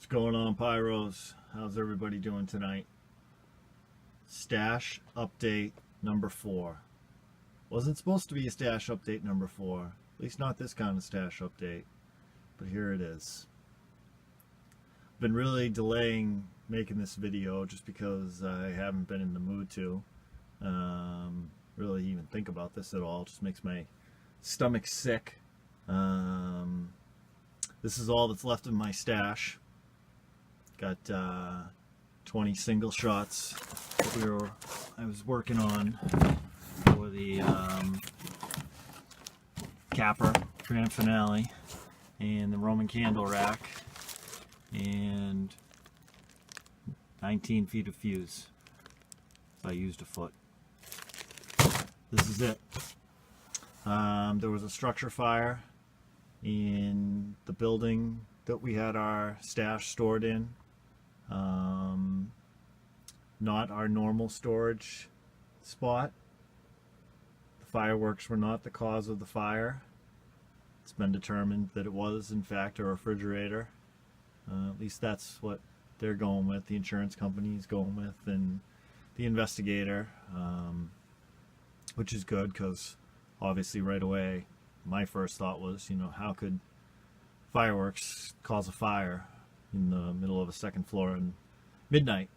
What's going on, Pyros? How's everybody doing tonight? Stash update number 4. Wasn't supposed to be a stash update number 4. At least not this kind of stash update. But here it is. Been really delaying making this video just because I haven't been in the mood to really even think about this at all. It just makes my stomach sick. This is all that's left of my stash. Got 20 single shots that I was working on for the capper grand finale, and the Roman candle rack, and 19 feet of fuse. So I used a foot. This is it. There was a structure fire in the building that we had our stash stored in. Not our normal storage spot. The fireworks were not the cause of the fire. It's been determined that it was in fact a refrigerator. At least that's what they're going with, the insurance company is going with, and the investigator, which is good because obviously right away my first thought was, how could fireworks cause a fire in the middle of a second floor at midnight?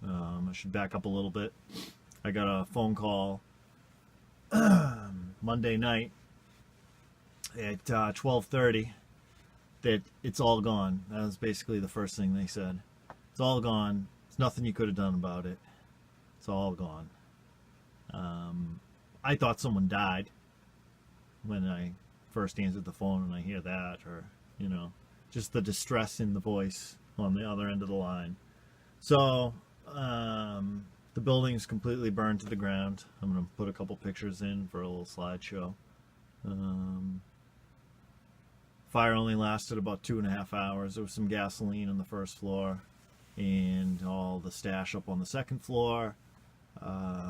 I should back up a little bit. I got a phone call Monday night at 12:30 that it's all gone. That was basically the first thing they said. It's all gone. There's nothing you could have done about it. It's all gone. I thought someone died when I first answered the phone and I hear that, or just the distress in the voice on the other end of the line. So the building's completely burned to the ground. I'm going to put a couple pictures in for a little slideshow. Fire only lasted about 2.5 hours. There was some gasoline on the first floor and all the stash up on the second floor.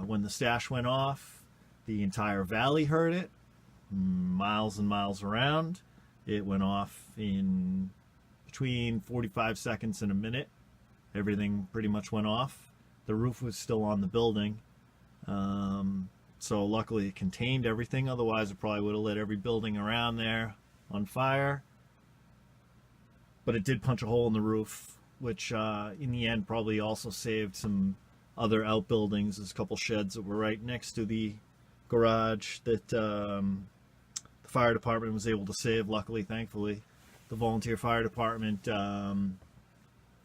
When the stash went off, the entire valley heard it, miles and miles around. It went off in between 45 seconds and a minute. Everything pretty much went off. The roof was still on the building. So luckily it contained everything. Otherwise it probably would have lit every building around there on fire. But it did punch a hole in the roof, which in the end probably also saved some other outbuildings. There's a couple sheds that were right next to the garage that the fire department was able to save. Luckily, thankfully, the volunteer fire department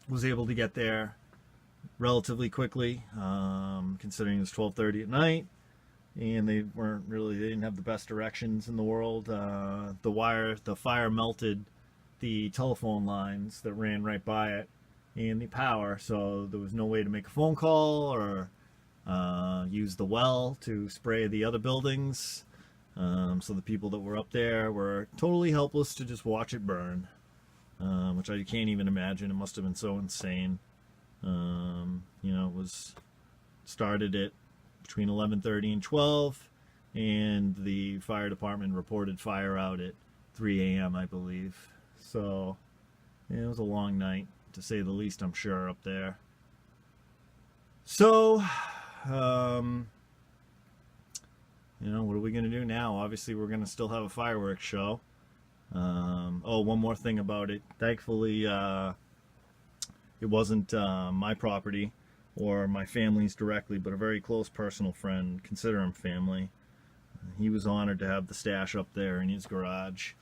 was able to get there relatively quickly, considering it was 12:30 at night, and they didn't have the best directions in the world. The fire melted the telephone lines that ran right by it and the power, so there was no way to make a phone call or use the well to spray the other buildings. So the people that were up there were totally helpless to just watch it burn, which I can't even imagine. It must have been so insane. It was started at between 11:30 and 12, and the fire department reported fire out at 3 a.m. I believe. So it was a long night, to say the least, I'm sure, up there. So what are we going to do now? Obviously, we're going to still have a fireworks show. One more thing about it. Thankfully, it wasn't my property or my family's directly, but a very close personal friend. Consider him family. He was honored to have the stash up there in his garage.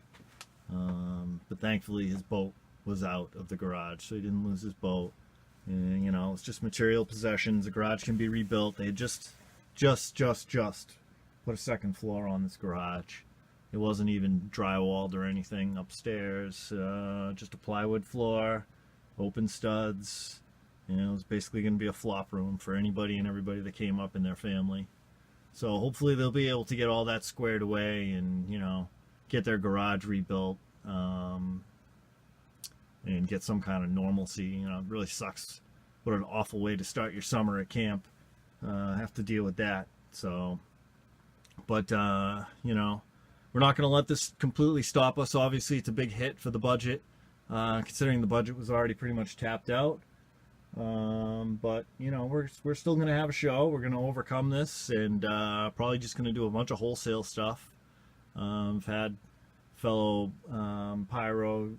But thankfully, his boat was out of the garage, so he didn't lose his boat. And, it's just material possessions. The garage can be rebuilt. They had just put a second floor on this garage. It wasn't even drywalled or anything upstairs. Just a plywood floor, open studs. It was basically going to be a flop room for anybody and everybody that came up in their family. So hopefully they'll be able to get all that squared away and, get their garage rebuilt, and get some kind of normalcy. It really sucks. What an awful way to start your summer at camp. Have to deal with that. So, but, we're not going to let this completely stop us. Obviously, it's a big hit for the budget. considering the budget was already pretty much tapped out. But you know, we're still gonna have a show. We're gonna overcome this, and probably just gonna do a bunch of wholesale stuff. I've had fellow pyro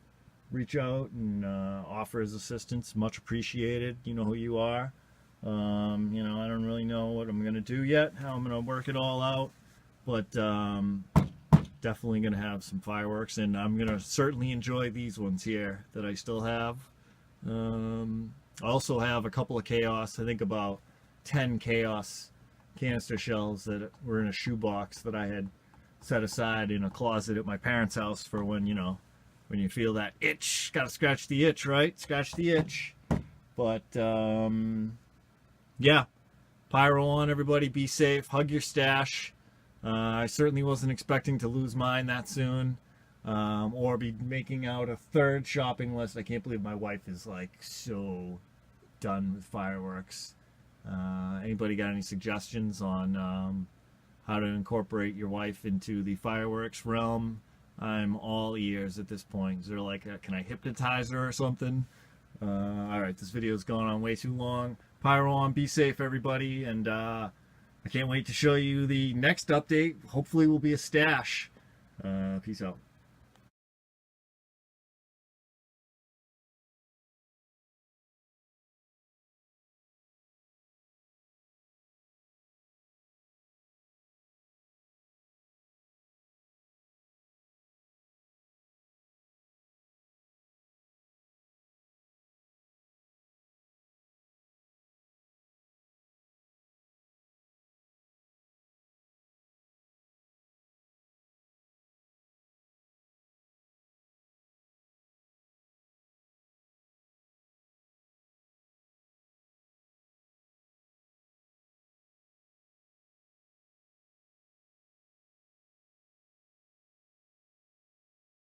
reach out and offer his assistance. Much appreciated. You know who you are. You know, I don't really know what I'm gonna do yet, how I'm gonna work it all out, but definitely gonna have some fireworks, and I'm gonna certainly enjoy these ones here that I still have. I also have a couple of chaos, I think about 10 chaos canister shells that were in a shoebox that I had set aside in a closet at my parents' house for when, you know, when you feel that itch. Gotta scratch the itch, right? Scratch the itch. But yeah, pyro on, everybody. Be safe. Hug your stash. I certainly wasn't expecting to lose mine that soon, or be making out a third shopping list. I can't believe my wife is like so done with fireworks. Anybody got any suggestions on how to incorporate your wife into the fireworks realm? I'm all ears at this point. Is there like can I hypnotize her or something? All right, this video's gone on way too long. Pyro on, be safe, everybody, and I can't wait to show you the next update. Hopefully, will be a stash. Peace out.